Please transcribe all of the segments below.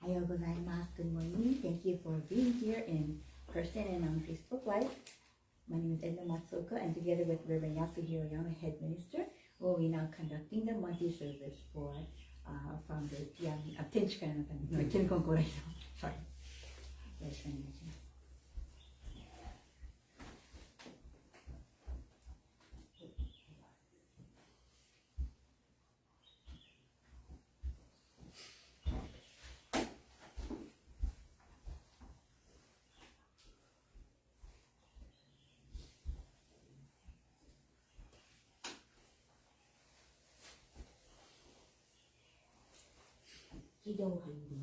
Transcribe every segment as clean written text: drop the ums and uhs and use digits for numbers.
Ohayou gozaimasu. Good morning. Thank you for being here in person and on Facebook Live. My name is Edna Sensei, and together with Reverend Yasuhiro Yano, Head Minister, we'll be now conducting the monthly service for from the Tenchikai no Kami, no, Konko. Sorry. Yes, thank you. 軌道入り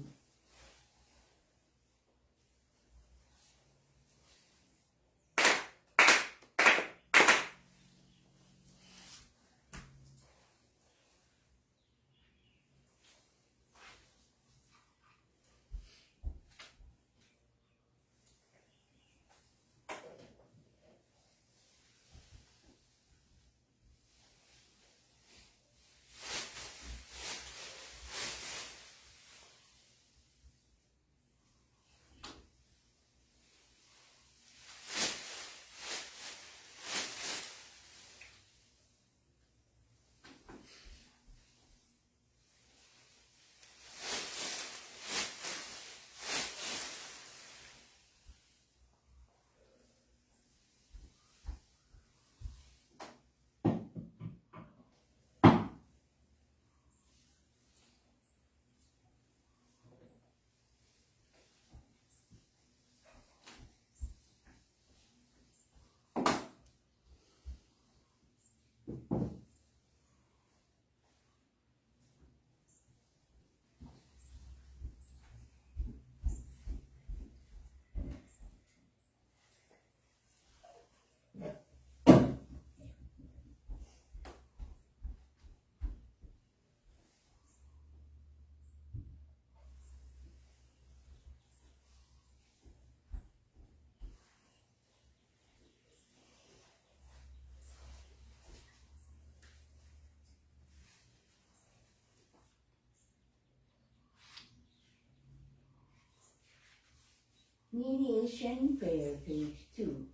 Mediation Prayer, page 2.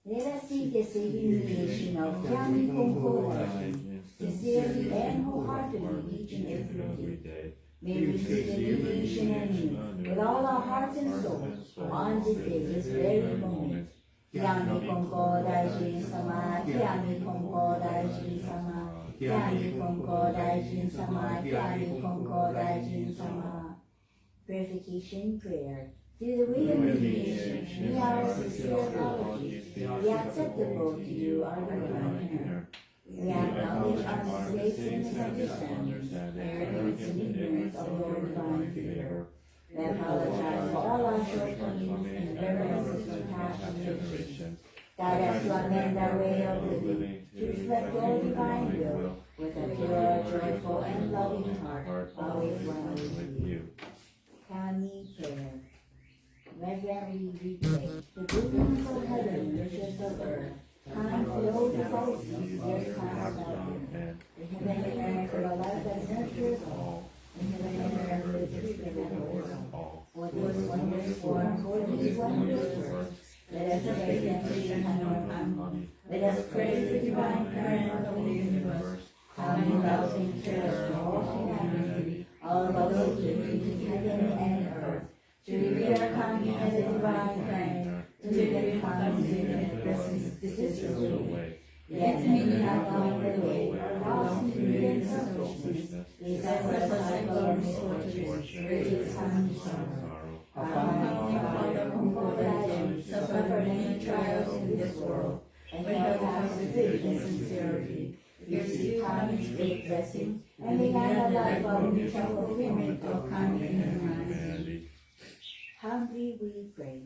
Let us seek the saving mediation of Yano Konko sincerely and wholeheartedly each and every day. May we seek the mediation anew with all our hearts and souls on this day, this very moment. Yano Konko Daijin Sama, Yano Konko Daijin Sama, Yano Konko Daijin Sama, Yano Konko Daijin Sama. Purification Prayer. Through the way of mediation, may our sincere apologies be acceptable to you, our divine. We acknowledge our mistakes and misunderstandings, arrogance and ignorance of your divine favor. We apologize for all our shortcomings and errors of past generations. Guide us to amend our way of living, to reflect your divine will, with a pure, joyful, and loving heart, always one with you. Kami Prayer. Reverently we pray, the blessings of heaven, riches of earth, kind flow the houses, their clouds of heaven. The heaven and earth for the life that nurtures all, and heaven and earth for the truth that adores all. For this wondrous form, for these wondrous works, let us pray them to the hand. Let us praise the divine parent of the universe, calming love and care for all humanity, all those living in heaven and earth. To revere Kami as a divine friend, to live Kami's infinite blessings, this is the way. Yet many have gone the way, lost in millions of wishes, they suffer a cycle of misfortunes, great Kami's sorrow. Upon Father Konko Daijin suffered many trials in this world, and held fast with faith and sincerity. We receive Kami's great blessings, and began a life of mutual fulfillment of Kami and humanity. Humbly we pray.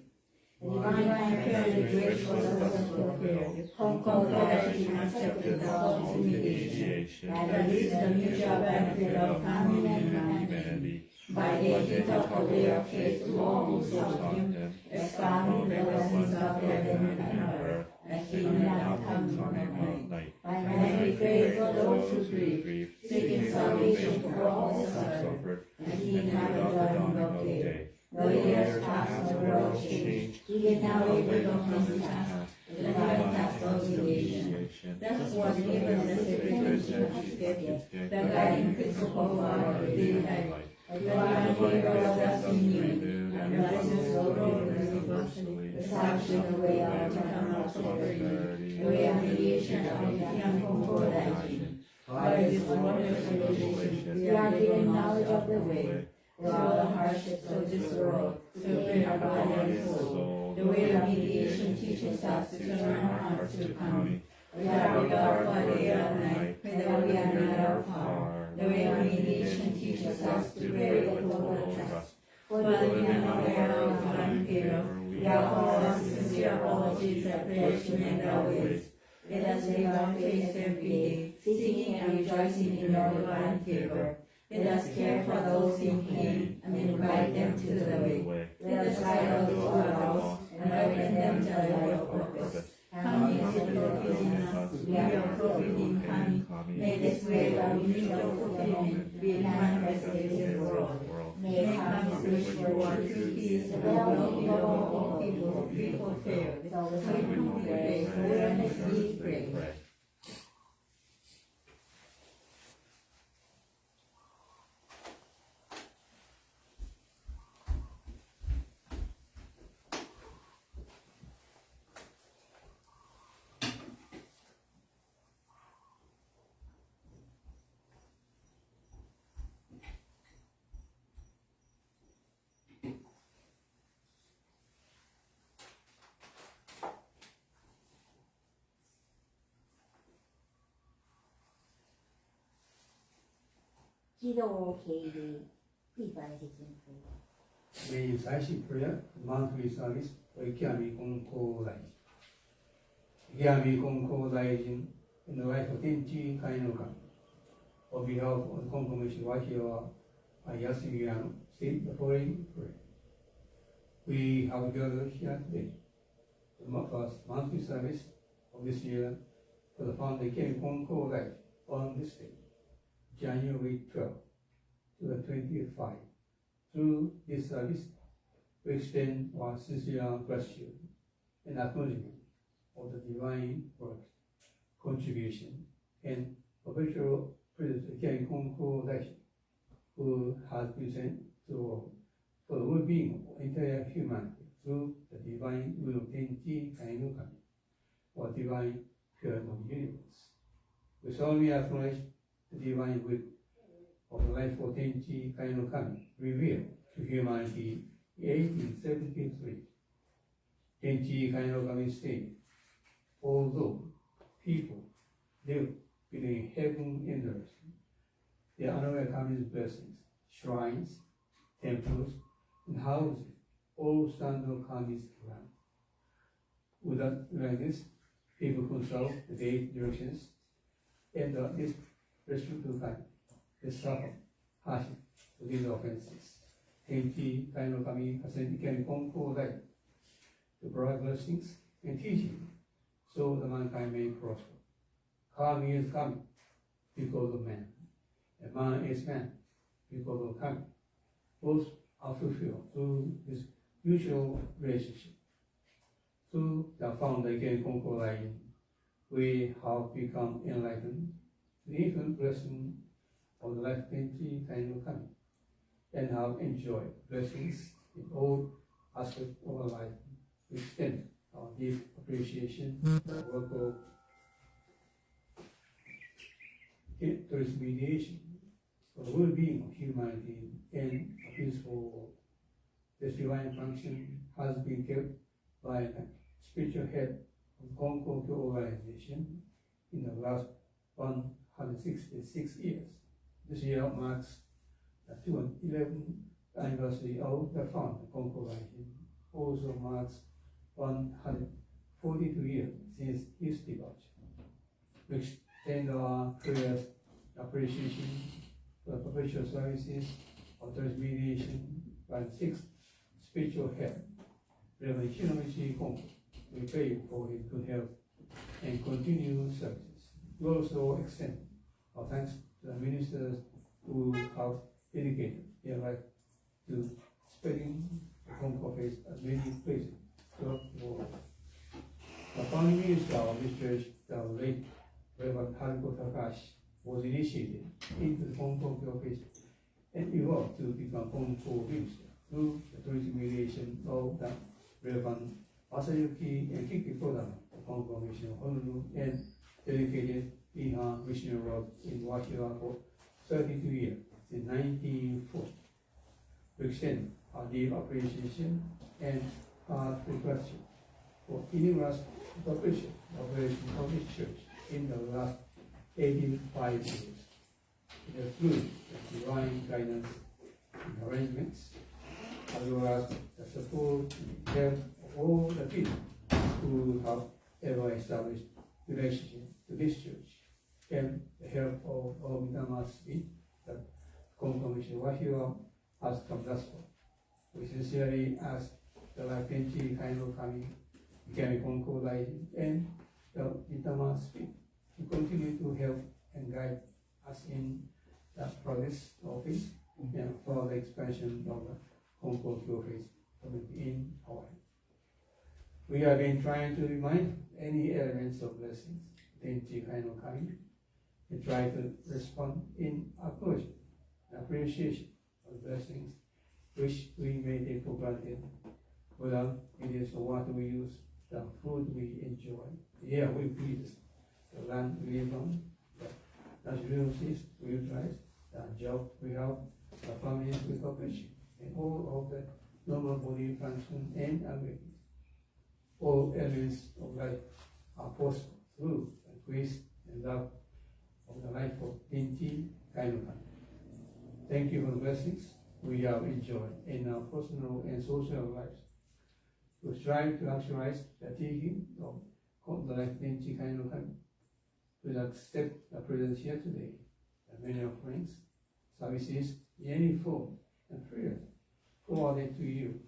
The divine and the grateful of the fulfilled, Konko Daijin accepted the call to mediation, that leads to the mutual benefit of Kami and humanity. By day he taught the way of faith to all who sought him, expounding the blessings of heaven and earth, and he did not come at night. By night we pray for those who grieve, seeking salvation for all who suffer, and he inhabited world change. We now live from the past, the past obligation. That's what gives us the certificate, the guiding principle of our daily life. Divine favor of us in you, and blessings of the establishing the way of eternal prosperity, the way of mediation of the Konko Daijin. By this wonderful revelation, we are given knowledge of the way, through all the hardships of this world, to bring our body and soul. The way of mediation teaches us to turn our hearts to come. Without regard for day or night, whether we are near or far. The way of mediation teaches us to bear the total trust. For that we are not aware of divine favor, we offer our sincere apologies and prayers to mend our ways. Let us live our faith every day, seeking and rejoicing in your divine favor. Let us care for those in pain and invite them to the way. Let us guide those who are lost and direct them to the way of purpose. Kami is the fulfilling us, we are fulfilling Kami. May this way of mutual fulfillment be manifested in the world. May Kami's wish for true peace and well-being of all people be fulfilled. So we pray, earnestly pray. 基督を敬礼、Pre-Benediction prayer. May Saishi prayer, monthly service, Ischemic Konko Daijin. Ischemic Konko Daijin, in the life of Tenchi Kainoka. On behalf of the Konko Mission Wakiwa, I ask you to state the following prayer. We have gathered here today, the first monthly service of this year, for the founding Ischemic Konko Daijin on this day, January 12 to the 25. Through this service, we extend our sincere gratitude and acknowledgement of the divine work, contribution, and perpetual President Ken Konko Daijin, who has been sent to for the well-being of entire humanity through the divine will of Tenchi Kainu Kami, or divine pure of the universe. We solemnly acknowledge the divine will of the life of Tenchi Kainu Kami revealed to humanity in 1873. Tenchi Kainu Kami stated, although people live between heaven and earth, they are unaware of Kami's blessings, shrines, temples, and houses all stand on Kami's ground. Without this, people consult the eight directions and this restrictive Kami. They suffer hardship for these offenses. Tenchi Kainu Kami has sent Ischemic Konko Daijin to provide blessings and teaching so that mankind may prosper. Kami is Kami because of man, and man is man because of Kami. Both are fulfilled through this mutual relationship. Through the founder Ischemic Konko Daijin, we have become enlightened to the infinite blessing of the life of Tenchi Kainu Kami, and have enjoyed blessings in all aspects of our life. We extend our deep appreciation for the work of towards mediation for the well-being of humanity and a peaceful world. This divine function has been kept by the spiritual head of the Konko organization in the last 166 years. This year marks the 211th anniversary of the founder, Konko Daijin. Also marks 142 years since his departure. We extend our prayers, appreciation for the perpetual services of transmediation by the sixth spiritual head, Reverend Shinomichi Konko. We pray for his good health and continued services. We also extend our thanks to the ministers who have dedicated their life to spreading the Konko faith as many church, the late Reverend Haruko Takashi was initiated into the Konko faith and evolved to become Konko minister through the tourism mediation of the Reverend Masayuki and Kiki Kodama, the Konko mission of Honolulu, and dedicated in her missionary work in Washington for 32 years, since 1904. To extend our deep appreciation and our gratitude for giving us the operation of this church in the last 85 years. It has through the divine guidance and arrangements, as well as the support and help of all the people who have ever established relationship to this church, and the help of all Midama's that Konko Mission Wahio has come thus far. We sincerely ask the Life Kenchi Kaino Kami, Ikemi Konko Dai, and the Midama Spirit to continue to help and guide us in the progress of it and for the expansion of the Konko faith community in Hawaii. We have been trying to remind any elements of blessings, Tenchi Kaino Kami, and try to respond in acknowledgement and appreciation of blessings which we may take for granted, whether it is the water we use, the food we enjoy, the air we breathe, the land we live on, the natural resources we utilize, the job we have, the families we cooperate, and all of the normal body function and abilities. All elements of life are possible through the grace and love of the life of Dinti Kainukan. Thank you for the blessings we have enjoyed in our personal and social lives. We strive to actualize the teaching of the life of Dinti Kainukan. To accept the presence here today, the many offerings, services in any form, and prayers forwarded to you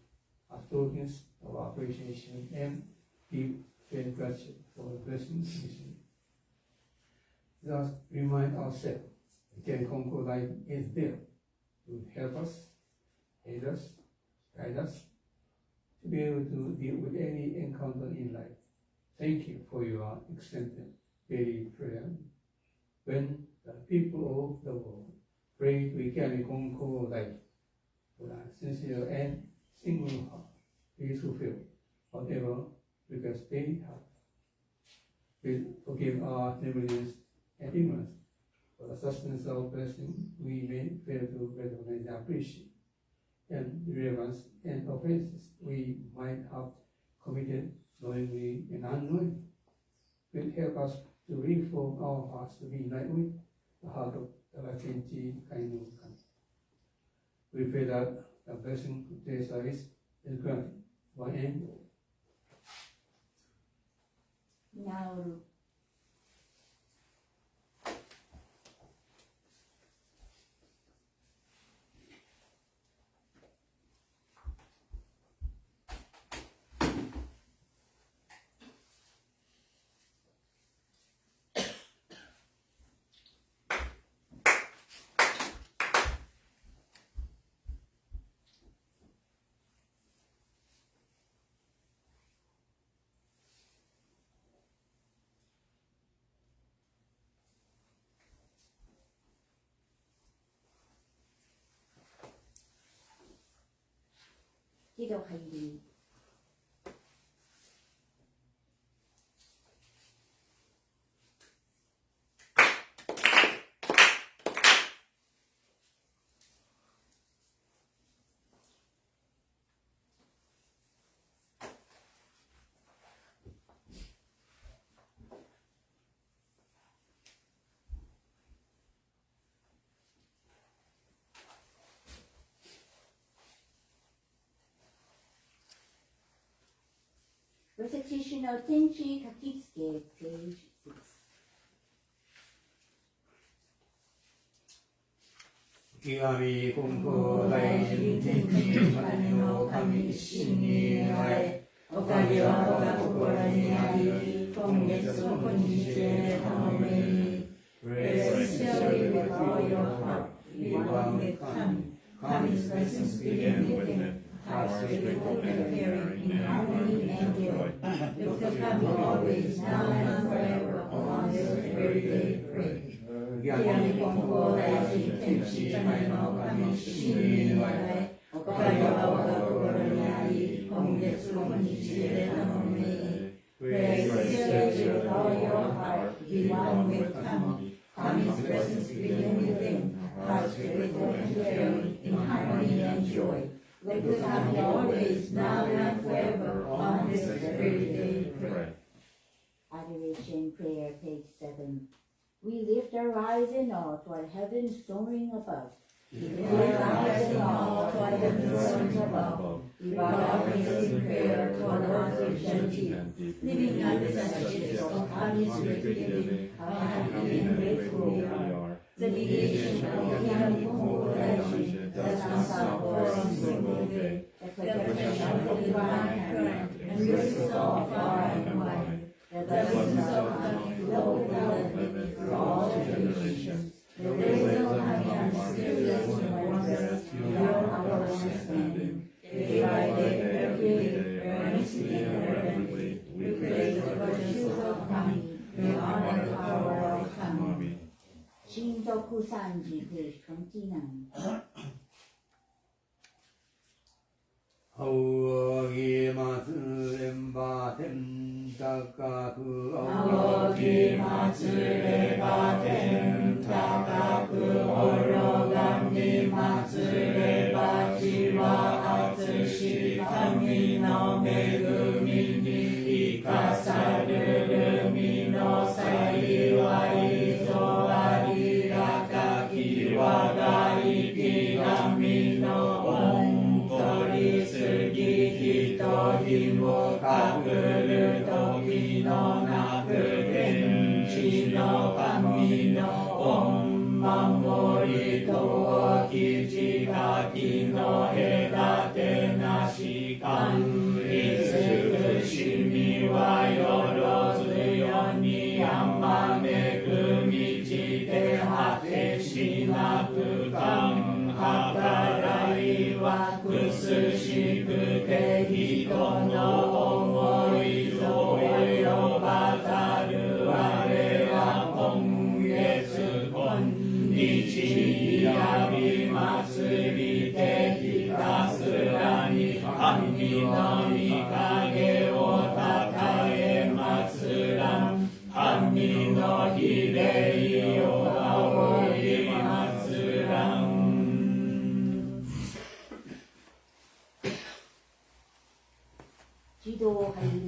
as tokens of appreciation and deep faith gratitude for the blessings received. Thus, remind ourselves that Konko Life is there to help us, aid us, guide us, to be able to deal with any encounter in life. Thank you for your extended daily prayer. When the people of the world pray to Ikemi Konko Life with a sincere and single heart, please fulfill whatever request they have. Please forgive our negligence and ignorance for the sustenance of blessing we may fail to recognize and appreciate, and the relevance and offenses we might have committed knowingly and unknowingly. Please help us to reform our hearts to be like with the heart of the Latinti Kainukan. We pray that the blessing of today's service is granted by and Nauru. Kido Haili. Recitation of Tenchi Kakitsuke, page 6. Ikigami Konko Daijin Tenchi Kane no Kami Isshin ni Ae, Okage wa waga kokoro ni ari, Kongetsu no konnichiwa tanomei. Pray sincerely with all your heart, be one with Kami. Kami's blessings begin with him. hearts grateful and caring, in harmony and joy. Look to come always, now and forever, on this very day, pray. Yami Konko Daijin Tenshi Kanai no Kami Shimi no Warai, Okaya wa Kokoro ni Ari, Kongetsu Konichi de Tanome. Pray sincerely with all your heart, be one with Kami. Kami's presence begin within, hearts grateful and caring, in harmony and joy. Look to Kami always, now and forever, on this very day, pray. Adoration Prayer, page 7. We lift our eyes in awe toward heaven soaring above. We lift our eyes in awe toward heaven soaring above. We bow our heads in prayer toward earth rich and deep, living under the touches of Kami's great giving. How happy and grateful we are. The mediation of Yano Konko Daijin does not stop for a single day. The protection of the divine hand embraces all far and wide. The blessings of Kami flow without limit through all generations. The ways of Kami are mysterious and wondrous beyond our understanding. Day by day, every day, earnestly and reverently, we praise the virtues of Kami. We honor the power of Kami. Shintoku Sanji, page 29. 青木松連馬天高く青木松れば天高く滅がみ松れば地は厚し神の恵みに生かされる身の幸いとありがたき我が生き神の恩取り次ぎとひもかくる時のなく天地の神の恩守りときちかきの隔てなし神慈しみはよろずよに山恵みちて果てしなく感計いはくすしくて人の思いぞ及ばざる我は今月今日やび祭りてひたすらに神の御影をたたえ祭らん神の比例を仰ぎ祭らん喜怒哀礼。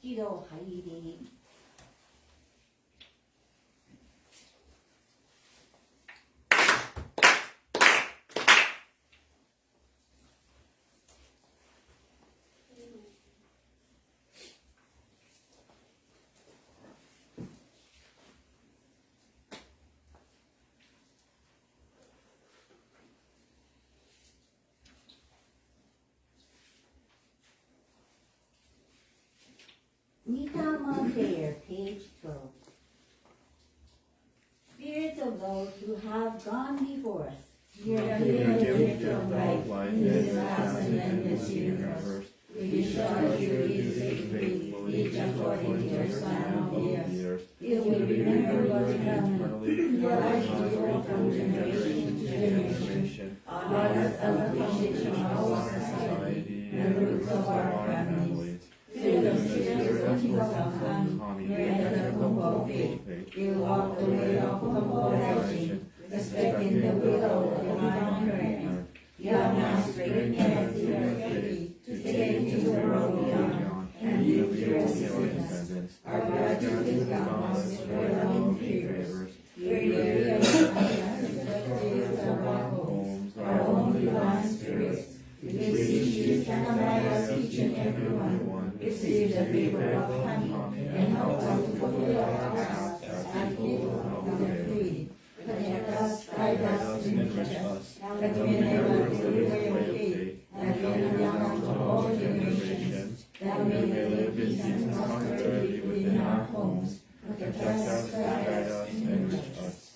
喜怒哀礼。Mitama Fair, page 12. Spirits of those who have gone before us, Give the gift of life in this past and endless universe. We charge you faithfully, each according to your span of years. You will remember what you have done. Your life will go from generation to generation. Honor and appreciation of our society and the roots of our families. Through the spirits of Kami, grant the Konko faith. We walk the way of Konko Daijin, respecting the will of the divine parent. You have now straightened your feet to take to the world beyond and live your descendants. Our gratitude is boundless for loving favors. Your protect us, guide us, and teach us.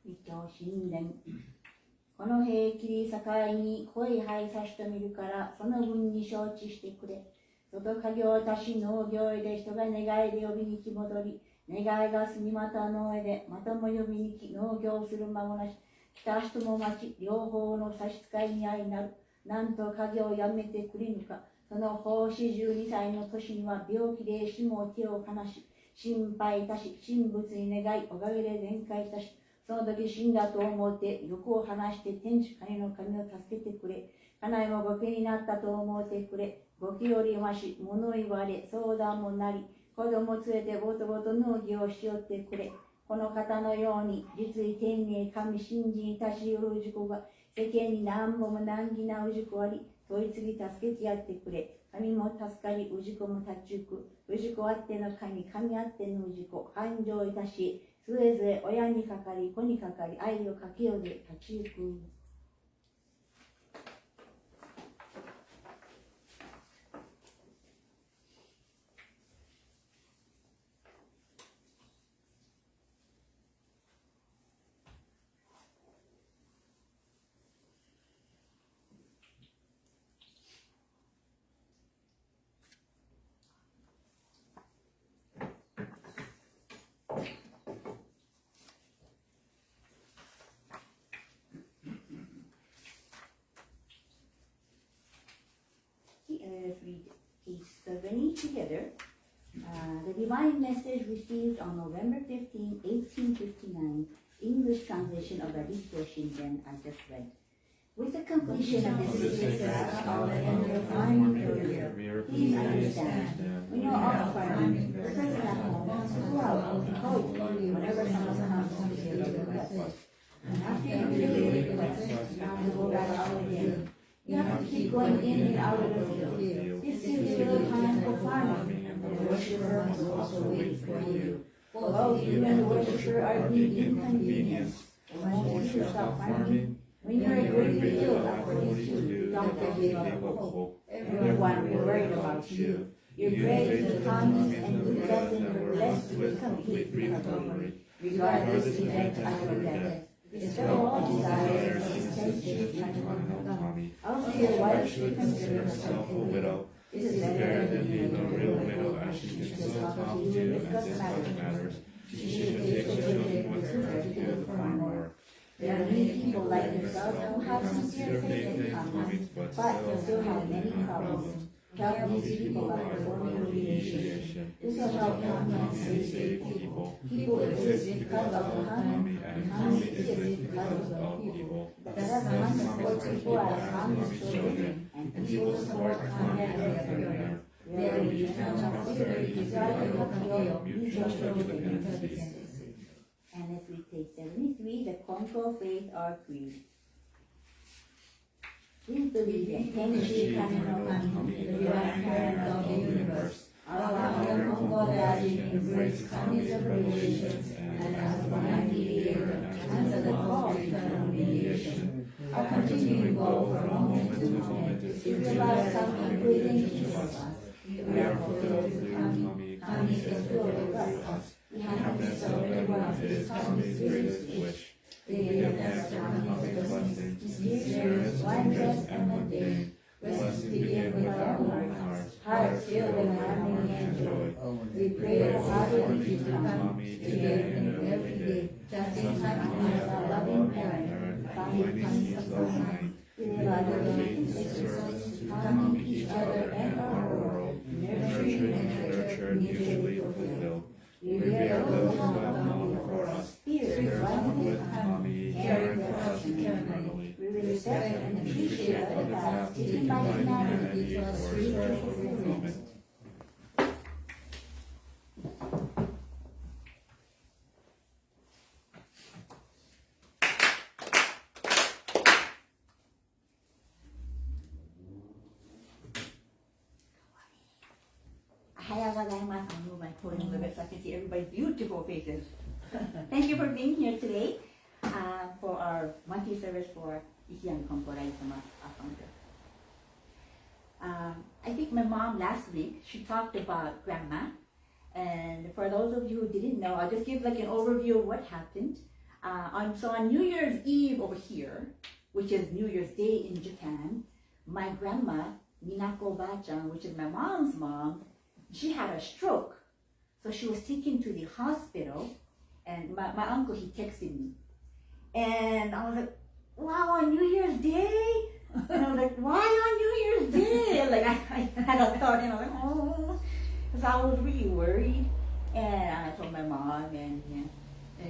一等神殿。この塀切り境に恋拝さしと見るからその分に承知してくれ。外家業たし農業へで人が願いで呼びに来戻り、願いが済みまた農へでまたも呼びに来農業する間もなし、来た人も待ち、両方の差し支えに相なる。なんと家業をやめてくれぬか。その奉仕12歳の年には病気で死も手を離し、心配いたし、神仏に願い、おかげで全開いたし、その時死んだと思って欲を離して天地神の神を助けてくれ。家内もご家になったと思ってくれ。ご気よりまし、物言われ、相談もなり、子供連れてぼとぼと農業をしよってくれ。この方のように、実に天に神信心いたしよる氏子が、世間に何も難儀な氏子あり、問い次助けてやってくれ。神も助かり、氏子も立ち行く。氏子あっての神、神あっての氏子、繁盛いたし、すえずえ親にかかり、子にかかり、愛をかけようで立ち行く。Let's read page 70 together. The Divine Message received on November 15, 1859, English translation of the Rito Shinzen I just read. completion of this research of the end of farming career, please understand, when you're off farming, the person at home has to go out and coach whenever someone comes to give you a request. And after you give the request, you have to go back out again. You have to keep going in and out of the field. This gives you a little time for farming, and the worshiper must also wait for you. Both you and the worshiper are being inconvenienced. And when you stop farming, when you're greatly ill at 42, don't give up hope. Everyone will worry about you. Your grades are coming and you doesn't are blessed with complete recovery, regardless event after death. Dispel all desires of intention and harm. Also your wife should consider herself a widow. This is better than being a real widow, as she can still talk to you and discuss matters. She should take the children with her to do the farm work. There are many people like yourself who have sincere faith in common, but still have many problems. Help these people by performing remediation. This will help Yano Sensei people. People exist because of the Kami, and Kami exists because of the people. Thus, Kami supports people as Kami's children, and people support Kami as their children. Really, you cannot consider desire to appeal mutual dependencies. And as we take 73, the Konko faith or creed. We believe in Tenshi Kami no Kami, the divine parent of the universe. Our founder Konko Daijin embraced Kami's operations and as divine mediator answer the call to eternal mediation. Our continuing goal from moment to moment is to realize Kami within each of us. We are fulfilled with Kami, Kami is fulfilled with us. We have to celebrate what is Kami's greatest wish. We give thanks to Kami's blessings, mysterious, wondrous, and mundane. Blessings begin with our own hearts filled with harmony and joy. We pray wholeheartedly to Kami, today and every day, trusting Kami as our loving parent, finding Kami's mind. We realize our faith is service to Kami, each other, and our world, nurtured and nurtured, mutually fulfilled. We revere those who have known for us, spirits one with Kami, caring for us eternally. We respect and appreciate the path taken by humanity towards spiritual fulfillment. I'll move my podium a little bit so I can see everybody's beautiful faces. Thank you for being here today for our monthly service for Ichian Konko Rai-sama, our founder. I think my mom last week, she talked about grandma. And for those of you who didn't know, I'll just give like an overview of what happened. So on New Year's Eve over here, which is New Year's Day in Japan, my grandma, Minako Ba-chan, which is my mom's mom, she had a stroke. So she was taken to the hospital, and my uncle, he texted me. And I was like, wow, on New Year's Day? And I was like, why on New Year's Day? Like, I had a thought, and I was like, oh. So I was really worried. And I told my mom, and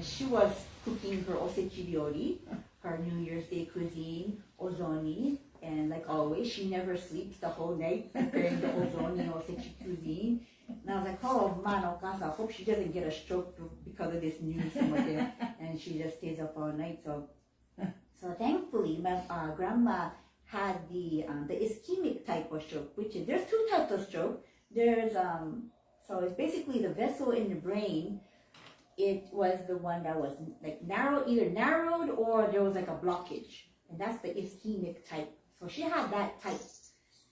she was cooking her osechi ryori, her New Year's Day cuisine, ozoni. And like always, she never sleeps the whole night preparing the ozoni osechi cuisine. And I was like, oh man, Okasa, I hope she doesn't get a stroke because of this news. And she just stays up all night. So thankfully, my grandma had the ischemic type of stroke, which is, there's two types of stroke. There's, so it's basically the vessel in the brain. It was the one that was like either narrowed or there was like a blockage. And that's the ischemic type. So she had that type.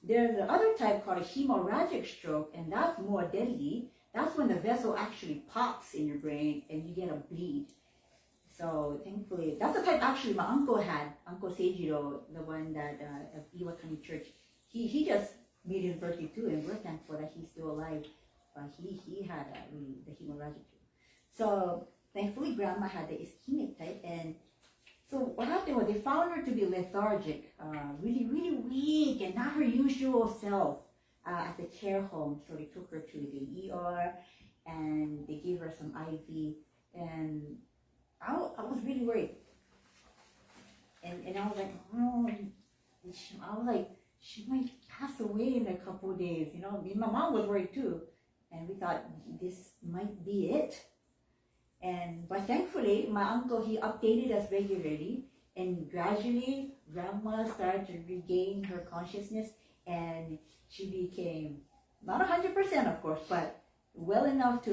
There's the other type called a hemorrhagic stroke, and that's more deadly. That's when the vessel actually pops in your brain and you get a bleed. So thankfully, that's the type actually my uncle had, Uncle Seijiro, the one that of Iwatani Church. He just made his birthday too, and we're thankful that he's still alive. But he had the hemorrhagic. So thankfully, Grandma had the ischemic type, and so what happened was they found her to be lethargic, really, really weak, and not her usual self at the care home. So they took her to the ER, and they gave her some IV, and I was really worried. And I was like, oh, I was like, she might pass away in a couple of days. You know, me and my mom was worried too. And we thought this might be it. But thankfully, my uncle, he updated us regularly. And gradually, Grandma started to regain her consciousness. And she became, not 100% of course, but well enough to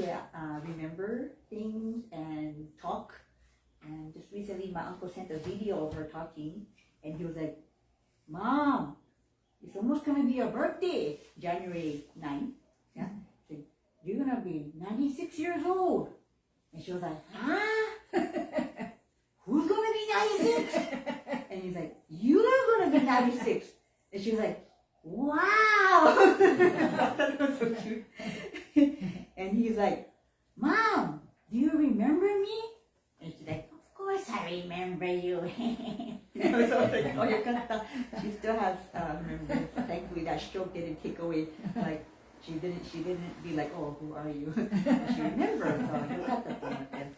remember things and talk. And just recently, my uncle sent a video of her talking. And he was like, Mom, it's almost going to be your birthday, January 9th. Yeah. Said, you're going to be 96 years old. And she was like, huh? Who's going to be 96? And he's like, you're going to be 96. And she was like, wow. That was so cute. And he's like, Mom, do you remember me? And she's like, of course I remember you. So I was like, oh, you can't tell. She still has memories. Thankfully, that stroke didn't take away. Like, she didn't be like, oh, who are you? She remembered, so you got the thing with them.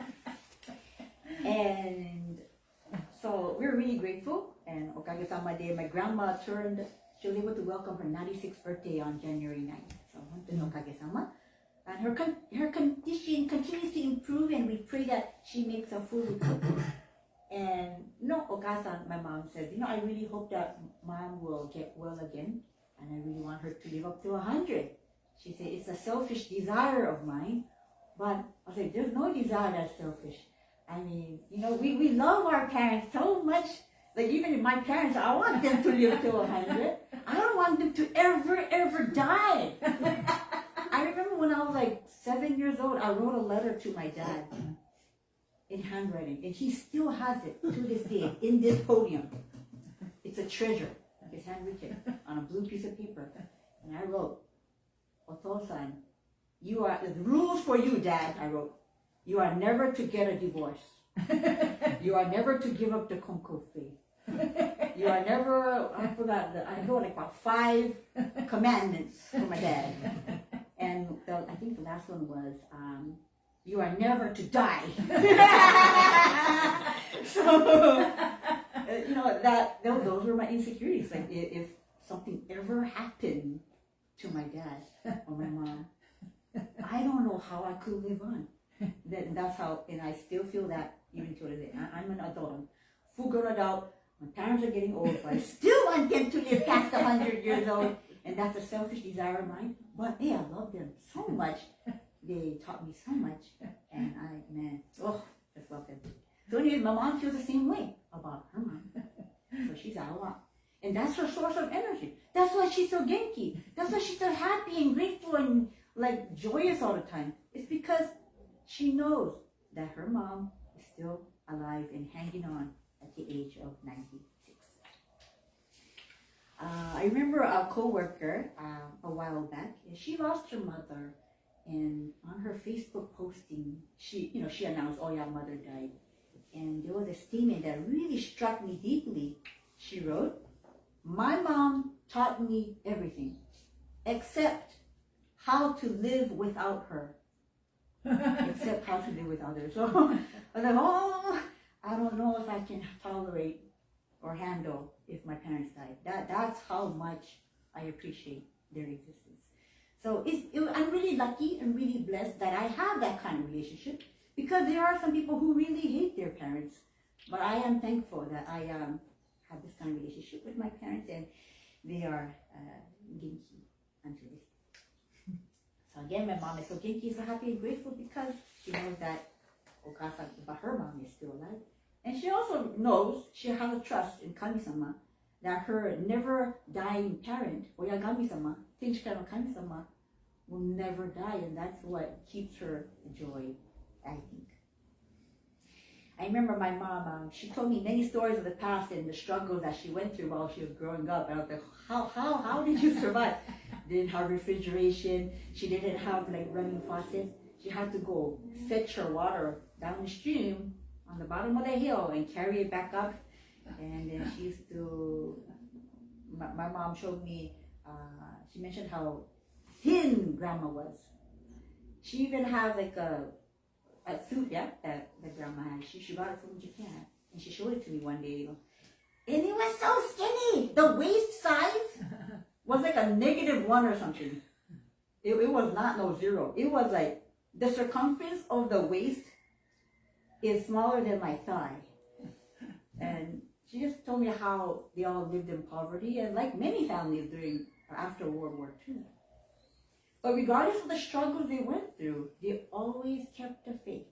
And so we're really grateful. And okage-sama day, my grandma she was able to welcome her 96th birthday on January 9th. So, hontou no okage-sama. And her condition continues to improve, and we pray that she makes a full recovery. And Okasan, my mom says, I really hope that Mom will get well again, and I really want her to live up to 100. She said, it's a selfish desire of mine, but I was like, there's no desire that's selfish. I mean, we love our parents so much. Like, even if my parents, I want them to live to 100. I don't want them to ever die. I remember when I was like 7 years old, I wrote a letter to my dad in handwriting, and he still has it to this day in this podium. It's a treasure. It's handwritten on a blue piece of paper. And I wrote, Otosan, the rules for you, Dad, I wrote, you are never to get a divorce. You are never to give up the Konko faith. You are never, I wrote like about 5 commandments for my dad. And I think the last one was, you are never to die. So, those were my insecurities. Like, if something ever happened to my dad or my mom, I don't know how I could live on. That's how, and I still feel that even to today. I'm an adult, full-grown adult. My parents are getting old, but I still want them to live past 100 years old. And that's a selfish desire of mine. But hey, I love them so much. They taught me so much. And just love them. So anyway, my mom feels the same way about her mom. So she's out a lot. And that's her source of energy. That's why she's so genki. That's why she's so happy and grateful and like joyous all the time. It's because she knows that her mom is still alive and hanging on at the age of 96. I remember a co-worker a while back. She lost her mother, and on her Facebook posting, she announced, "Oh yeah, mother died." And there was a statement that really struck me deeply. She wrote, "My mom taught me everything, except how to live without her." Except how to live with others. So I was like, I don't know if I can tolerate or handle if my parents died. That's how much I appreciate their existence. So I'm really lucky and really blessed that I have that kind of relationship, because there are some people who really hate their parents. But I am thankful that I have this kind of relationship with my parents, and they are genki until this. So again, my mom is so genki, so happy and grateful, because she knows that her mom is still alive. And she also knows, she has a trust in Kami-sama, that her never dying parent, Oyagami-sama, Tenshika no Kami-sama, will never die, and that's what keeps her joy, I think. I remember my mom, she told me many stories of the past and the struggles that she went through while she was growing up. And I was like, how did you survive? Didn't have refrigeration. She didn't have like running faucets. She had to go fetch her water down the stream on the bottom of the hill and carry it back up. And then she used to, my mom showed me, she mentioned how thin grandma was. She even has like a suit, that grandma had. She brought it from Japan, and she showed it to me one day. And it was so skinny. the waist size was like a -1 or something. It was not no 0. It was like the circumference of the waist is smaller than my thigh. And she just told me how they all lived in poverty, and like many families during or after World War II. But regardless of the struggles they went through, they always kept the faith.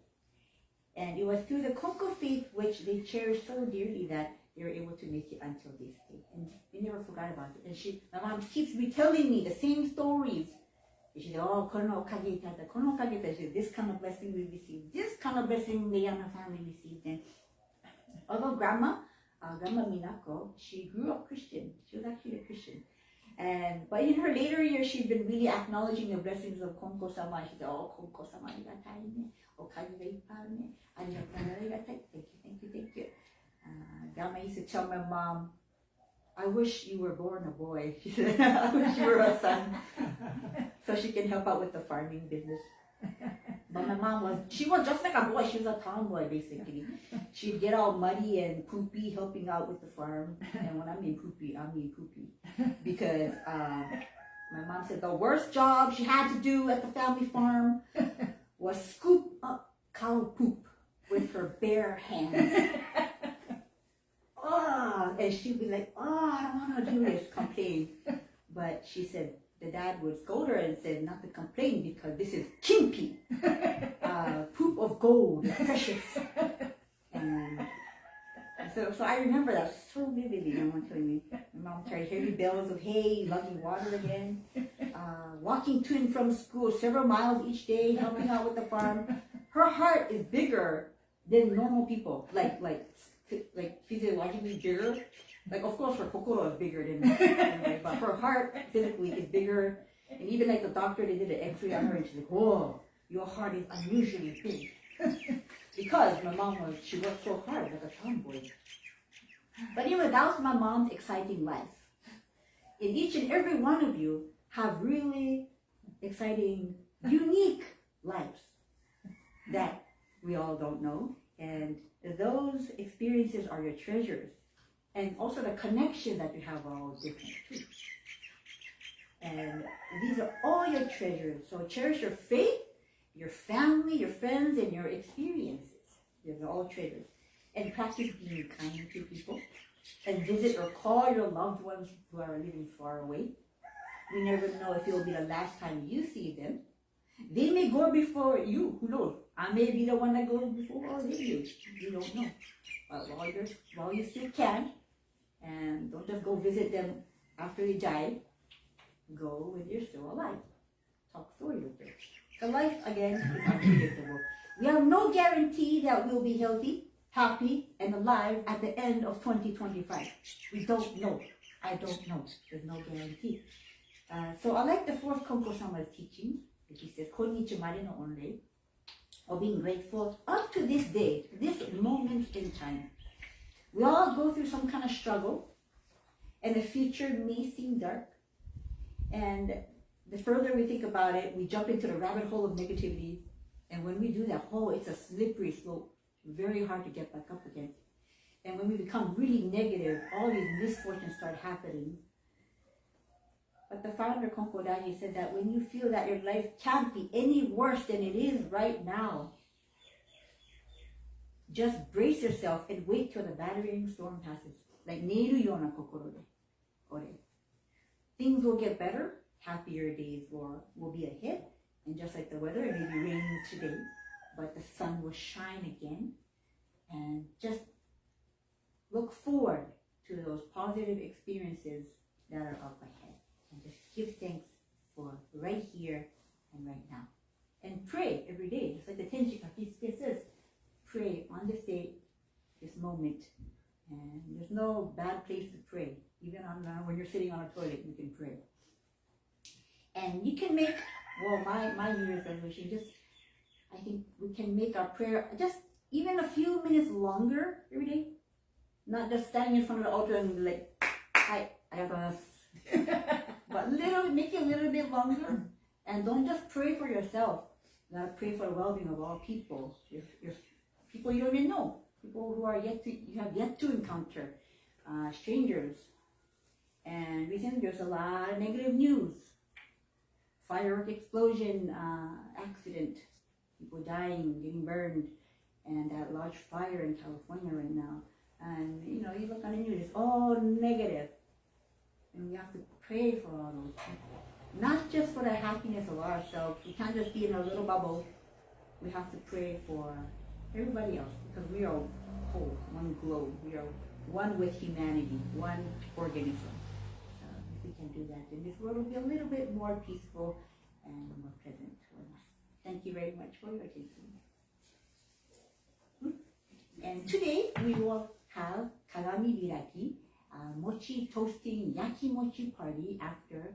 And it was through the Konko faith which they cherished so dearly that they were able to make it until this day. And they never forgot about it. And my mom keeps retelling me the same stories. And she said, oh, kono okage tata, kono okage tata. She said, this kind of blessing we received, this kind of blessing the Yano family received. And although Grandma Minako, she grew up Christian. She was actually a Christian. But in her later years, she's been really acknowledging the blessings of Konko-sama. She said, oh, Konko-sama, arigatai ne. Okage ga ippai ne. Arigatai, thank you. Grandma used to tell my mom, I wish you were born a boy. She said, I wish you were a son. So she can help out with the farming business. But my mom she was just like a boy. She was a tomboy, basically. She'd get all muddy and poopy helping out with the farm. And when I mean poopy, I mean poopy. Because my mom said the worst job she had to do at the family farm was scoop up cow poop with her bare hands. And she'd be like, I don't want to do this, complain. But she said the dad would scold her and said not to complain because this is kimpi, poop of gold, precious. And so I remember that so vividly. My mom telling me, my mom carried heavy bales of hay, lugging water again, walking to and from school several miles each day, helping out with the farm. Her heart is bigger than normal people, like physiologically bigger. Like, of course, her kokoro is bigger than but her heart physically is bigger. And even like the doctor, they did an x-ray on her and she's like, whoa, your heart is unusually big. Because my mom she worked so hard like a tomboy. But anyway, that was my mom's exciting life. And each and every one of you have really exciting, unique lives that we all don't know. And those experiences are your treasures. And also the connections that you have are all different too. And these are all your treasures. So cherish your faith, your family, your friends, and your experiences. These are all treasures. And practice being kind to people. And visit or call your loved ones who are living far away. We never know if it will be the last time you see them. They may go before you. Who knows? I may be the one that goes before or they do. You don't know. But while you still can, and don't just go visit them after they die. Go when you're still alive. Talk story with them. The life, again, is unpredictable. We have no guarantee that we'll be healthy, happy, and alive at the end of 2025. We don't know. I don't know. There's no guarantee. So I like the fourth Konko-sama's teaching, which he says, Konnichi mare no onrei, or being grateful up to this day, this moment in time. We all go through some kind of struggle, and the future may seem dark. And the further we think about it, we jump into the rabbit hole of negativity. And when we do that, it's a slippery slope, very hard to get back up again. And when we become really negative, all these misfortunes start happening. But the founder, Konko Daji, said that when you feel that your life can't be any worse than it is right now, just brace yourself and wait till the battering storm passes. Like neiru yona kokoro de ore. Things will get better, happier days will be ahead. And just like the weather, it may be raining today, but the sun will shine again. And just look forward to those positive experiences that are up ahead. And just give thanks for right here and right now. And pray every day, just like the Tenji Kakisuke says. Pray on this day, this moment. And there's no bad place to pray. Even when you're sitting on a toilet, you can pray. And you can make, my New Year's resolution, I think we can make our prayer just even a few minutes longer every day. Not just standing in front of the altar and be like, hi, I have a... But make it a little bit longer. And don't just pray for yourself. You gotta pray for the well-being of all people. Your people you don't even know. People who are you have yet to encounter. Strangers. And recently there's a lot of negative news. Firework explosion, accident, people dying, getting burned, and that large fire in California right now. And you know, you look on the news, it's all negative. And we have to pray for all those people. Not just for the happiness of ourselves. We can't just be in a little bubble. We have to pray for everybody else, because we are whole, one globe. We are one with humanity, one organism. So if we can do that, then this world will be a little bit more peaceful and more present for us. Thank you very much for your attention. And today we will have Kagami Biraki, mochi toasting, yaki mochi party after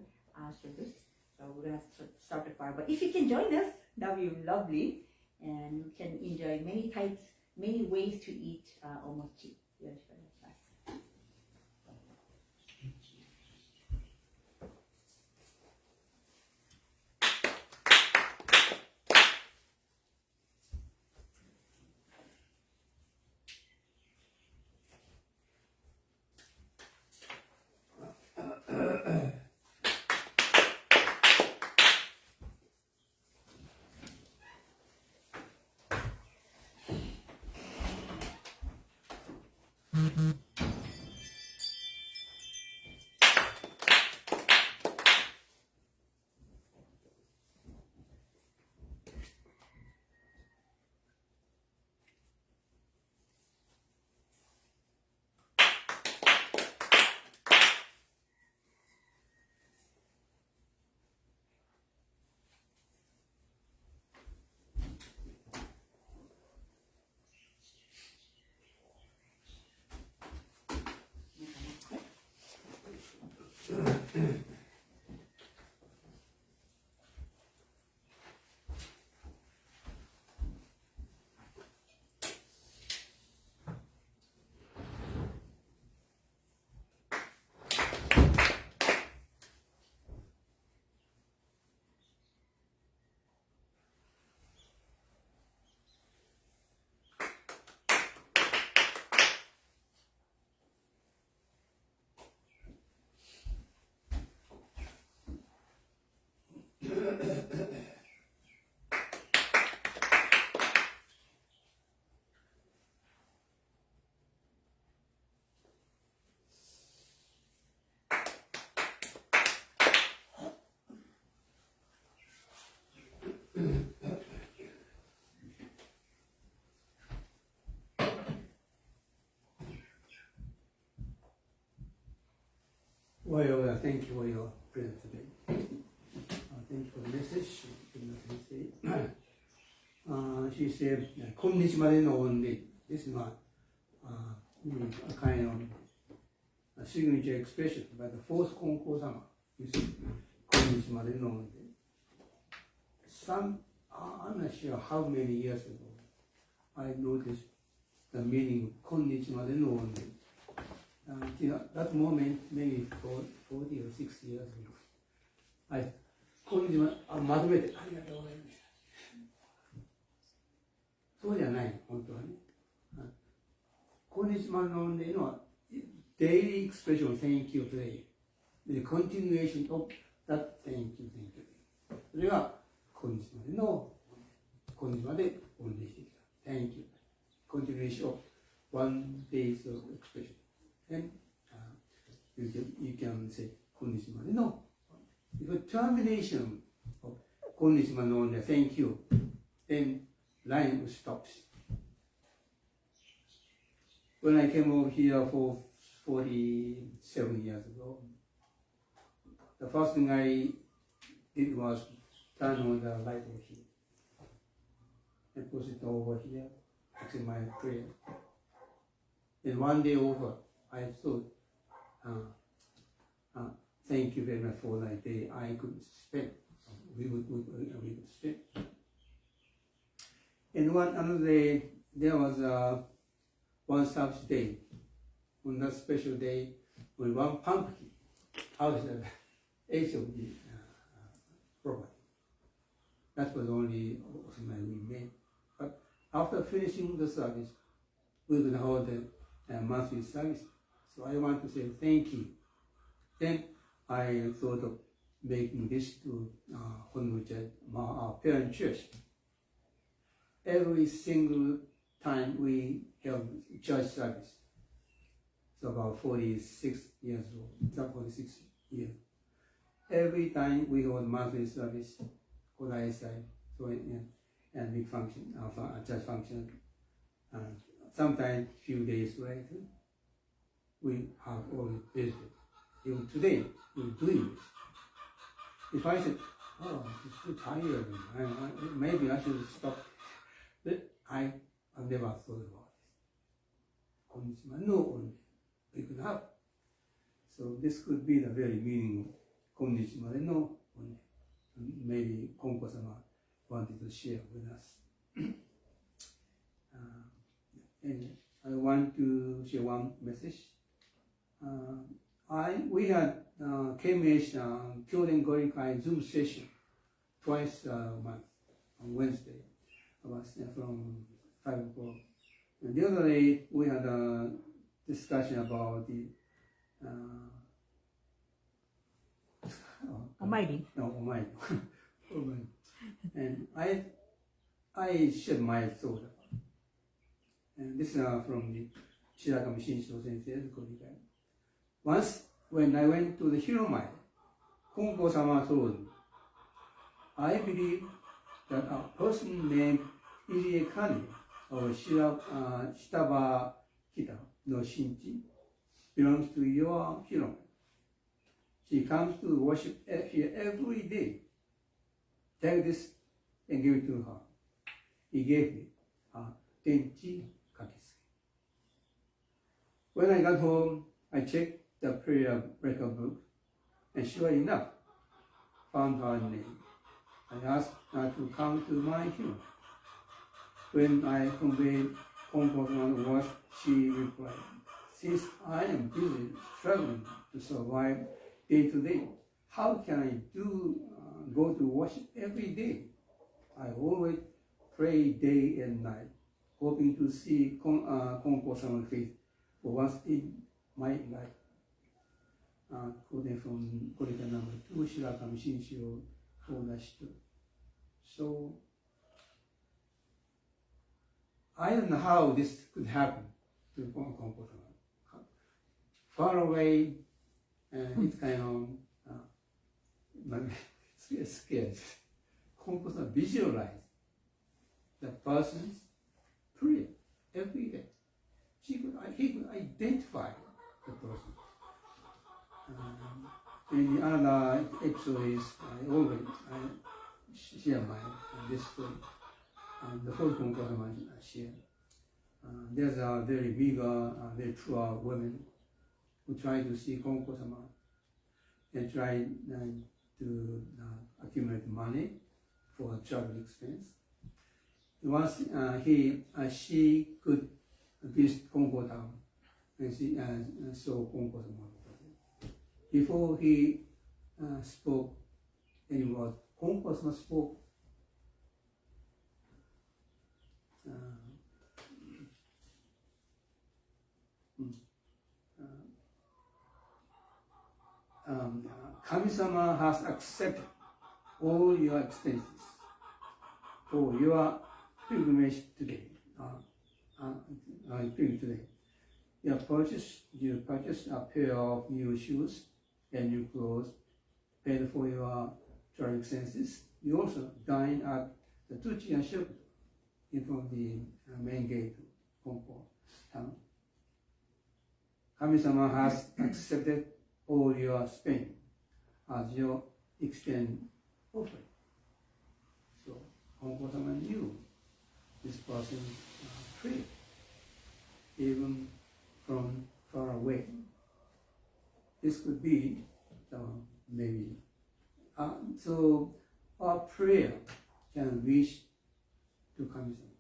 service. So we're going to start the fire. But if you can join us, that would be lovely. And you can enjoy many types, many ways to eat omochi. Well, thank you for your prayer today. Thank you for the message, Edna Sensei. She said, "Konnichiwa no only." This is not a kind of a signature expression by the fourth Konko sama. You said, "Konnichiwa no only." I'm not sure how many years ago I noticed the meaning of "Konnichiwa no only." That moment, maybe 40 or 60 years ago, I konnichiwa まとめてありがとうございました。そうじゃない、本当はね。konnichiwaの音でのは daily expression of thank you today, the continuation of that thank you. それがkonnichiwaのkonnichiwaで音でしてきた。Thank you. Continuation of one day's expression. And you can say konnichiwa no. If termination of konnichiwa no only thank you, then line stops. When I came over here for 47 years ago, the first thing I did was turn on the light over here and put it over here. That's in my prayer. And one day over, I thought, thank you very much for that day I could spend. We would spend. And another day, there was one Sabbath day. On that special day, with one pumpkin out of the edge of the property. That was only we made. But after finishing the service, we would hold the monthly service. So I want to say thank you Then I thought of making this to Honmuja, our parent church. Every single time we have church service, so about 46 years old, 46 years. Every time we hold monthly service, Kodai side, so and big function, church function. Sometimes few days later, we have always visited. Even today, we're doing this. If I said, oh, I'm just too tired, maybe I should stop. But I've never thought about this. No only, we could have. So this could be the very meaning of konnichiwa no only. Maybe Konko-sama wanted to share with us. Anyway, I want to share one message. We had KMH Kyoden Gorikai Zoom session twice a month on Wednesday, from 5 o'clock. And the other day we had a discussion about the Almighty. No, Almighty. And I shared my thought about it. And this is from the Shirakami Shinsho Sensei's Gorikai. Once, when I went to the Hiromai, Konko-sama told me, I believe that a person named Irie Kani or Shitaba Kita no Shinchi belongs to your Hiromai. She comes to worship here every day. Take this and give it to her. He gave me a Tenchi Kakisuke. When I got home, I checked the prayer record book, and sure enough, found her name. I asked her to come to my home. When I conveyed Konko's words, she replied, since I am busy struggling to survive day to day, how can I go to worship every day? I always pray day and night, hoping to see Konko-sama's face for once in my life. Quoting from Gorikai number 2, Shirakami Shinsho 4-2. So, I don't know how this could happen to Konko-sama. Far away, and it's kind of scared. Konko-sama visualize the person's prayer every day. He could identify the person. In another episode is I always share this story. The whole Konko-sama share. There's a very big, very poor woman who try to see Konko-sama and try to accumulate money for travel expense. Once she could visit Konko town and she saw Konko-sama. Before he spoke any word, Konko-sama spoke. Kami-sama has accepted all your expenses for your pilgrimage today. You purchased a pair of new shoes and new clothes, paid for your travel expenses. You also dine at the Tsuchiya shop in front of the main gate of Konko town. Kami-sama has accepted all your spending as your extended offering. So Konko-sama knew this person prayed even from far away. This could be maybe. So our prayer can reach to Kami-sama,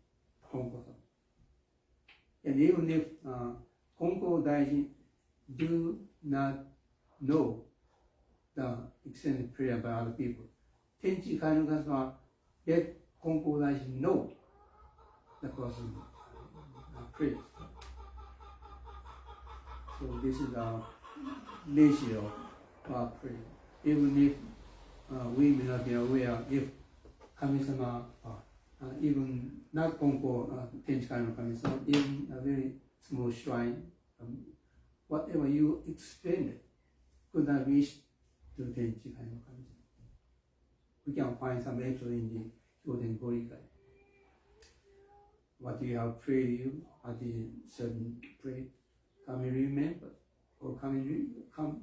Konko-sama. And even if Konko Daiji do not know the extended prayer by other people, Tenchi Kainu-sama let Konko Daiji know the person prays. So this is the nature of pray. Even if we may not be aware, if Kami-sama, even not Konko, Tenchi-kai no Kami-sama, even a very small shrine, whatever you explain it, could not reach to Tenchi-kai no Kami-sama. We can find some echo in the Golden Gorikai. What you have prayed you at the certain prayer, Kami remember, or Kami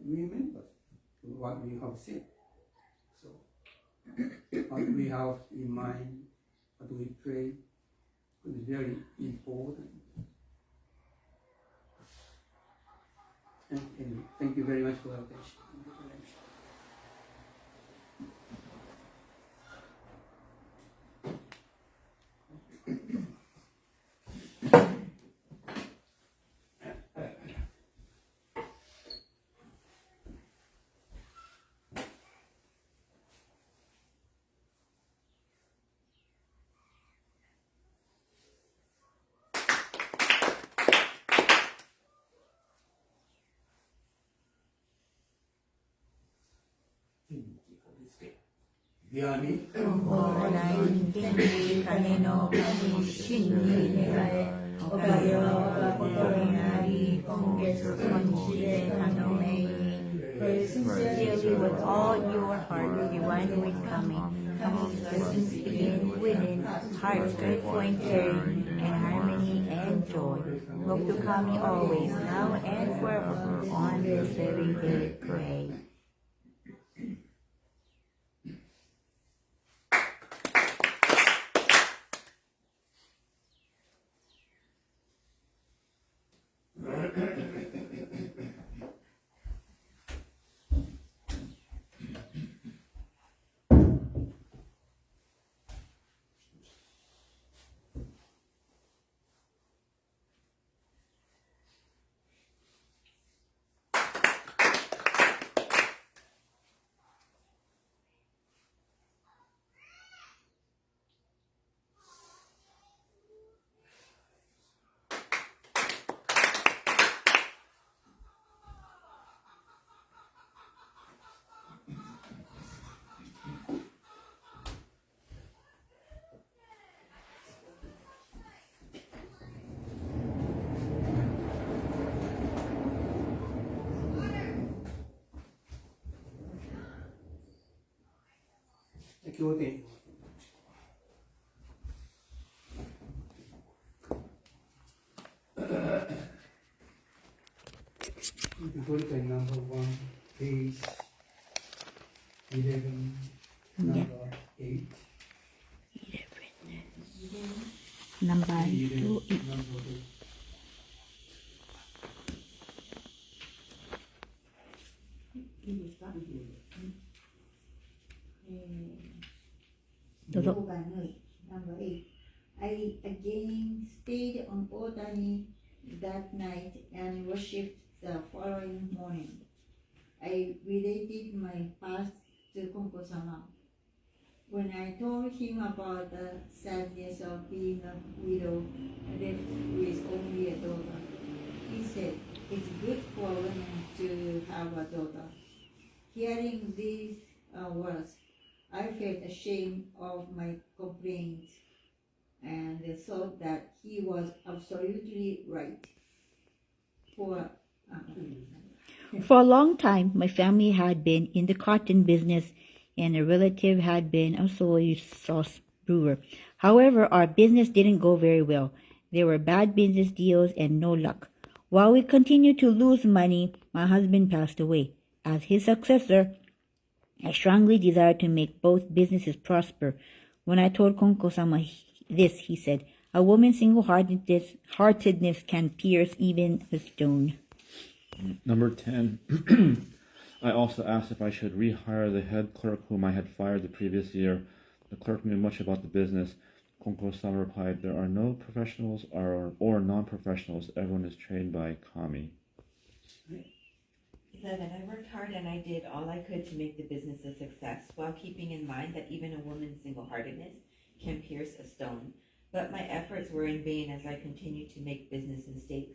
remember what we have said. So, what we have in mind, what we pray, is very important. And anyway, thank you very much for your attention. Yami, Orai Tenchi Kane no Kami Shinni Negai Okayo Okakotori Nari Kongetsu Konshire Kanomei. Pray sincerely with all your heart, divine with Kami. Kami's blessings begin within, hearts grateful and caring, and harmony and joy. Look to Kami always, now and forever, on this very day pray. Kyoto. Gorikai number 1, page 11, number 8. Number 2, Number 8. I again stayed on Otani that night and worshipped the following morning. I related my past to Konko-sama. When I told him about the sadness of being a widow left with only a daughter, he said, "It's good for women to have a daughter." Hearing these words, I felt ashamed of my complaints and thought that he was absolutely right. For a long time, my family had been in the cotton business, and a relative had been a soy sauce brewer. However, our business didn't go very well. There were bad business deals and no luck. While we continued to lose money, my husband passed away. As his successor, I strongly desired to make both businesses prosper. When I told Konko-sama this, he said, "A woman's single-heartedness can pierce even a stone." Number 10. I also asked if I should rehire the head clerk whom I had fired the previous year. The clerk knew much about the business. Konko-sama replied, "There are no professionals or non-professionals. Everyone is trained by Kami." 11. I worked hard and I did all I could to make the business a success, while keeping in mind that even a woman's single-heartedness can pierce a stone. But my efforts were in vain as I continued to make business mistakes.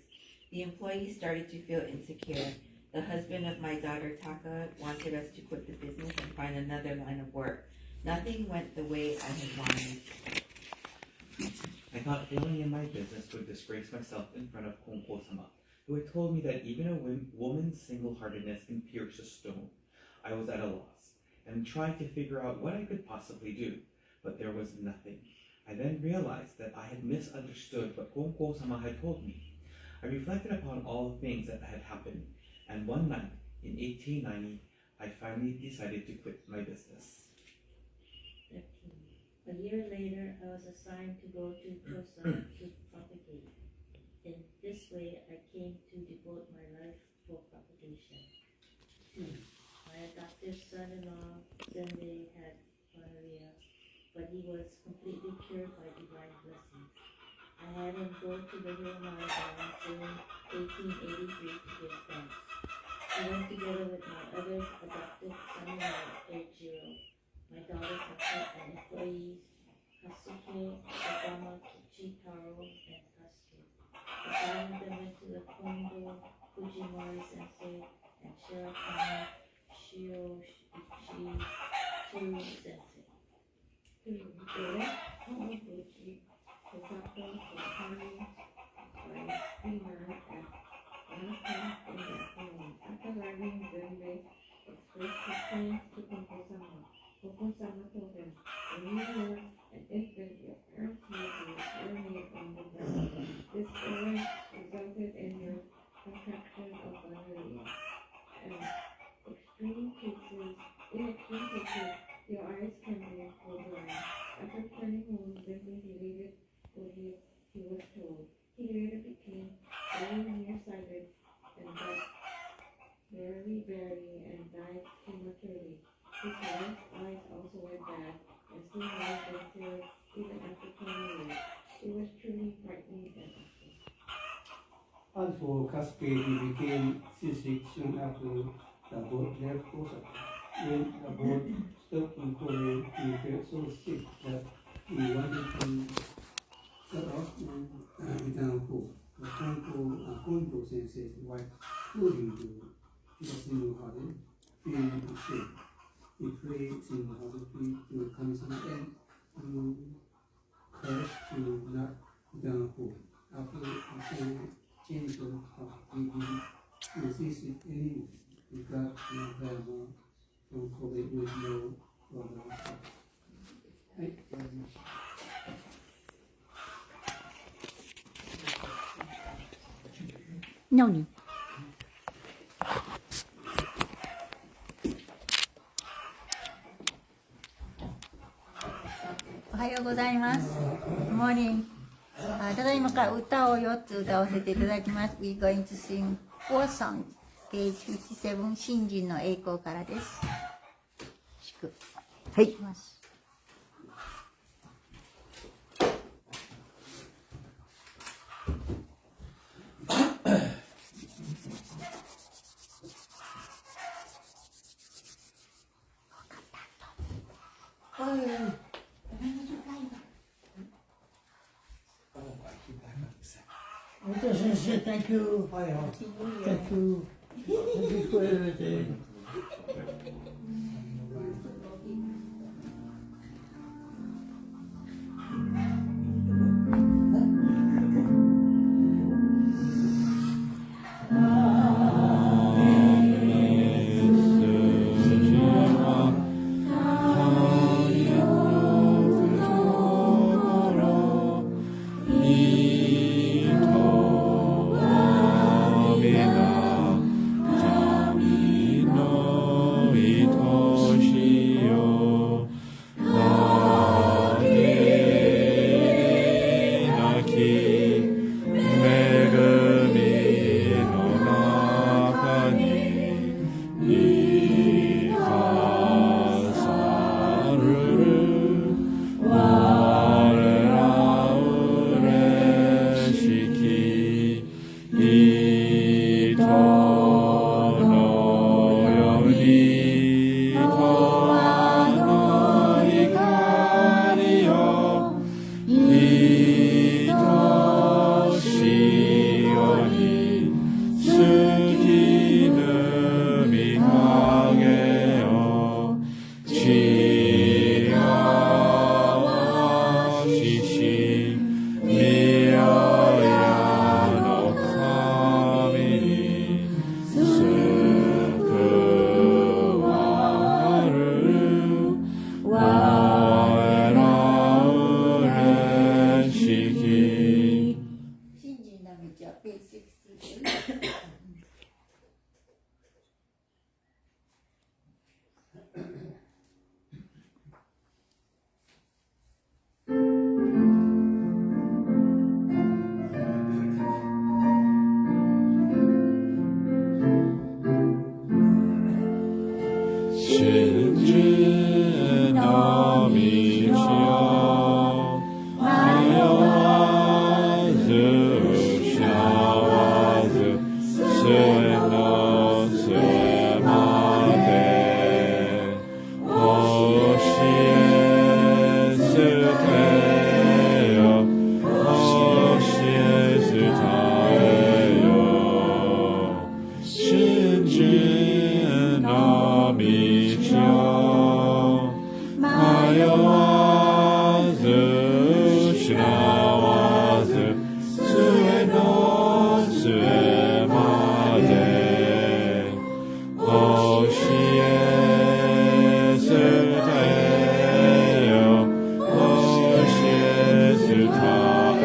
The employees started to feel insecure, The husband of my daughter Taka wanted us to quit the business and find another line of work. Nothing went the way I had wanted. I thought failing in my business would disgrace myself in front of Konko-sama, who had told me that even a woman's single-heartedness can pierce a stone. I was at a loss, and tried to figure out what I could possibly do, but there was nothing. I then realized that I had misunderstood what Konko-sama had told me. I reflected upon all the things that had happened, and one night, in 1890, I finally decided to quit my business. 13. A year later, I was assigned to go to Kosan to propagate. In this way, I came to devote my life for propagation. 2. My adoptive son-in-law, Sensei, had gonorrhea, but he was completely cured by divine blessings. I had him go to the Hill Marathon during 1883 to give thanks. He went together with my other adopted son-in-law, Eiichiro, my daughter Taka, and employees Kasuke, Obama, Kichitaro, and Kasuke. The five of them went to the Kongo, Fujimori Sensei, and Shirakami Shioichi Sensei. 3. After learning Zenbei, expressed his thanks to Konko-sama. Konko-sama told him, when you were an infant, your parents made you urinate on the ground. This error resulted in your contraction of gonorrhea. In extreme cases, your eyes can be blind. After returning home, Zenbei related what he was told. He later became very nearsighted and got very and died prematurely. His wife's eyes also went bad and still had been cured even after 20 years. It was truly frightening and awful. As for Kasuke, he became seasick soon after the boat left Osaka. When the boat stopped in Korea, he felt so sick that he wanted to shut off and return home. The Konko Sensei's wife told him to be single-hearted, feeling ashamed. He prayed single-heartedly to Kami-sama and cursed to not return home. After a change of heart, he didn't resist it anymore. He got no grandma from Kobe with no brother. Noni. おはようございます。モーニング。ただいまから歌を4つ歌わせていただきます。We're going to sing 4 songs. Page 57、新人の栄光からです。はい。Sensei, thank you. Thank you. Thank you for everything. No 真知の道を迷わず失わず末の末まで教え捨てよ教え伝えよ真知の道を迷わず失わず末の末まで教え捨てよ教え伝え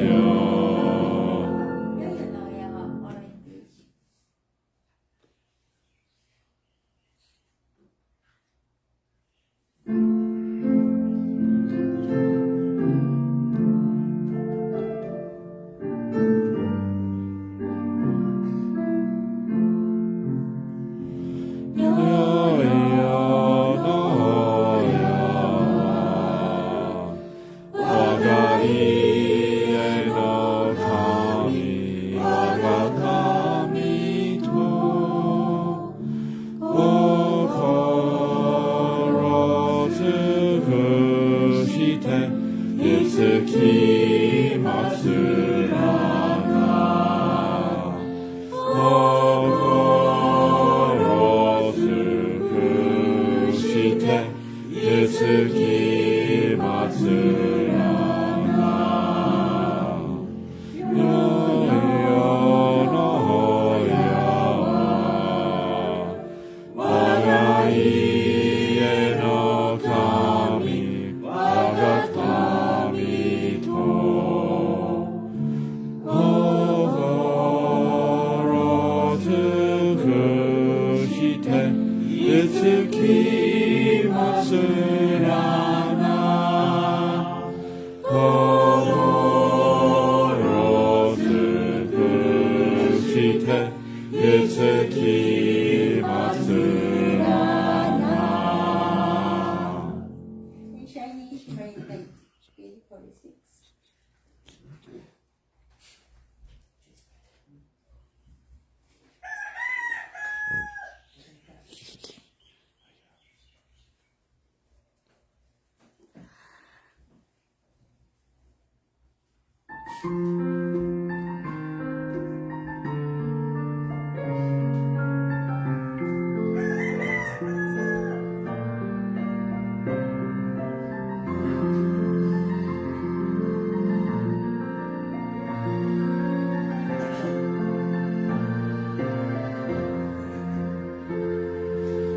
よ我が家の神我が神と心尽くしていつきますらが心尽くしていつきますらが世のやは我が家の神我が神と心尽くしていつきますらが心尽くしていつきますらが In Chinese, right, like page 46.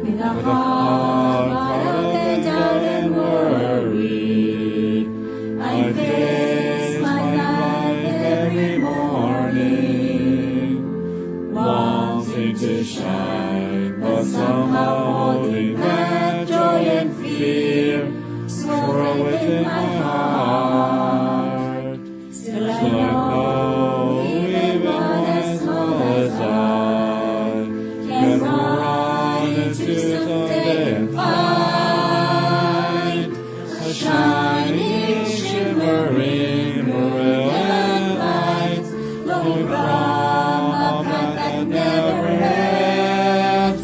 In a heart of doubt and worry, I face my life every morning, wanting to shine, but somehow holding back joy and fear, swirl within my heart. Still I know, even as small as I can run into someday and find a shining, shimmering, brilliant light flowing from a path that never ends.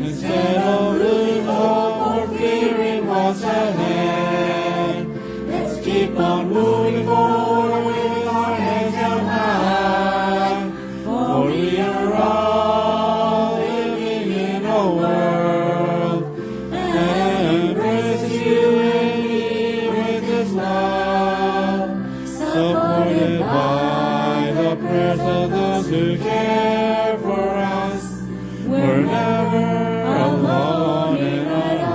Instead of losing hope or fearing what's ahead, let's keep on moving forward with our heads held high. For we are all living in a world that embraces you and me with its love, supported by the prayers of those who care for us. We're never alone in our lives.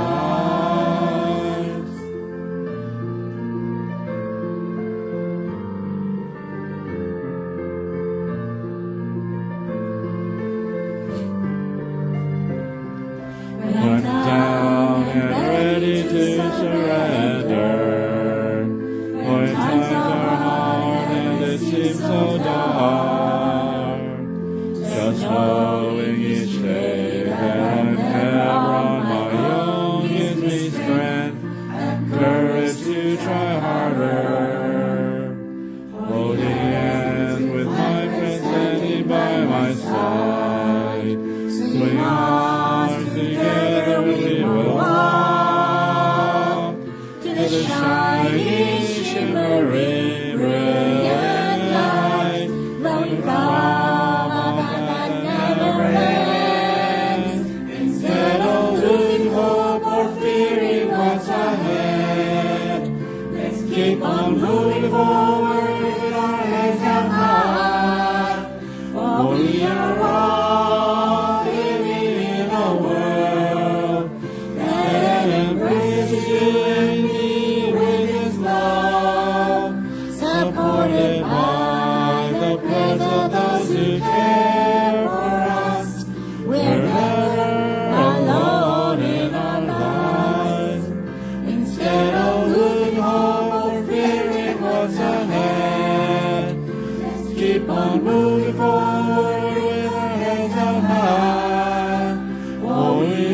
When I'm down and ready to surrender, when times are hard and it seems so dark, just knowing each day that I'm never on my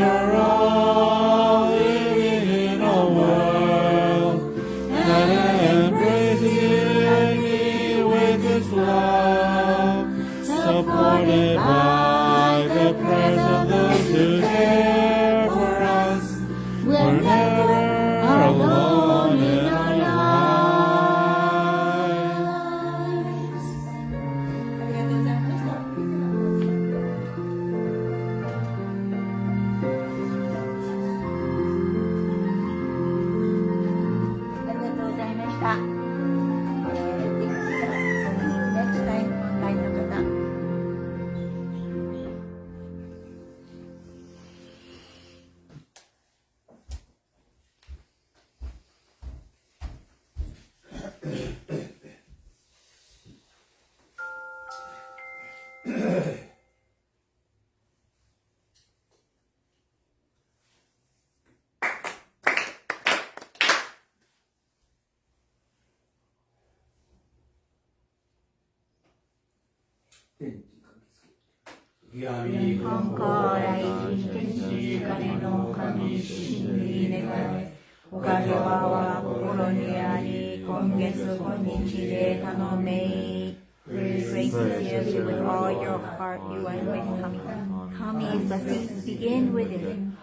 are all living in a world that embraces me with its love, supported by the prayers of those who care for us. We're never alone in our lives. ありがとうございました。ありがとうございました。Next time, オンラインの方。本校来人天地金の神真に願いおかげは心にあり今月今日で頼め Pray sincerely with all your heart, you are with Kami. Kami's blessings begin within.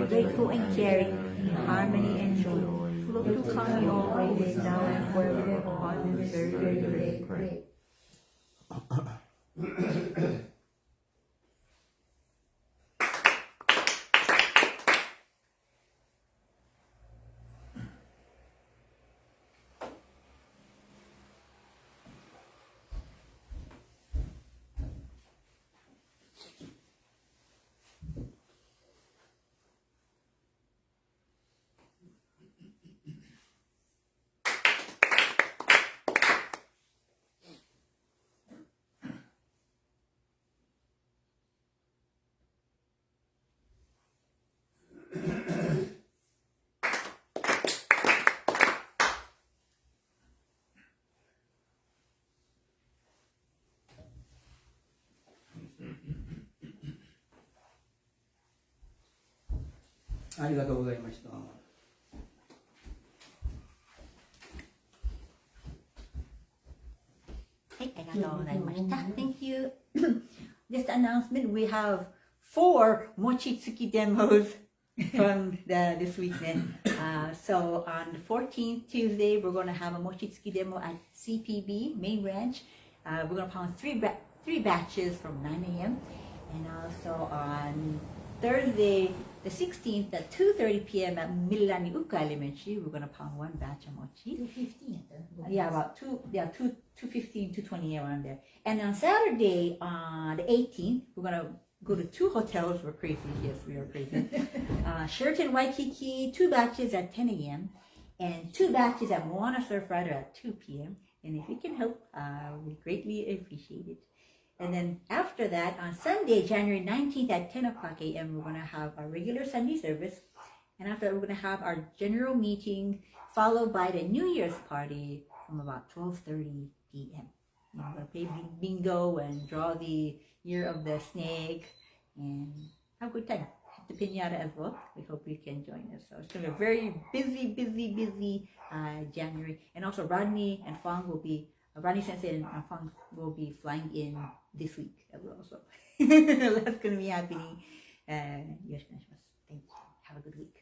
Grateful and caring, harmony and joy. Look to Kami always, now and forever. On this very day. ありがとうございました。Thank you. Just announcement, we have 4 mochitsuki demos from this weekend. So on the 14th Tuesday, we're going to have a mochitsuki demo at CPB Main Ranch. We're going to pound 3 batches from 9 a.m. And also on Thursday, the 16th at 2:30 p.m. at Milani Uka Elementary, we're going to pound 1 batch of mochi. 2:15. Yeah, about 2:15, 2:20 around there. And on Saturday, the 18th, we're going to go to 2 hotels. We're crazy. Yes, we are crazy. Sheraton Waikiki, 2 batches at 10 a.m. and 2 batches at Moana Surf Rider at 2 p.m. And if we can help, we greatly appreciate it. And then after that, on Sunday, January 19th at 10 o'clock a.m., we're going to have our regular Sunday service. And after that, we're going to have our general meeting, followed by the New Year's party from about 12:30 p.m. We're going to play bingo and draw the year of the snake and have a good time. Hit the piñata as well. We hope you can join us. So it's going to be a very busy January. And also Rodney and Fong will be, Rodney Sensei and Fong will be flying in this week as well. So that's going to be happening. Thank you. Have a good week.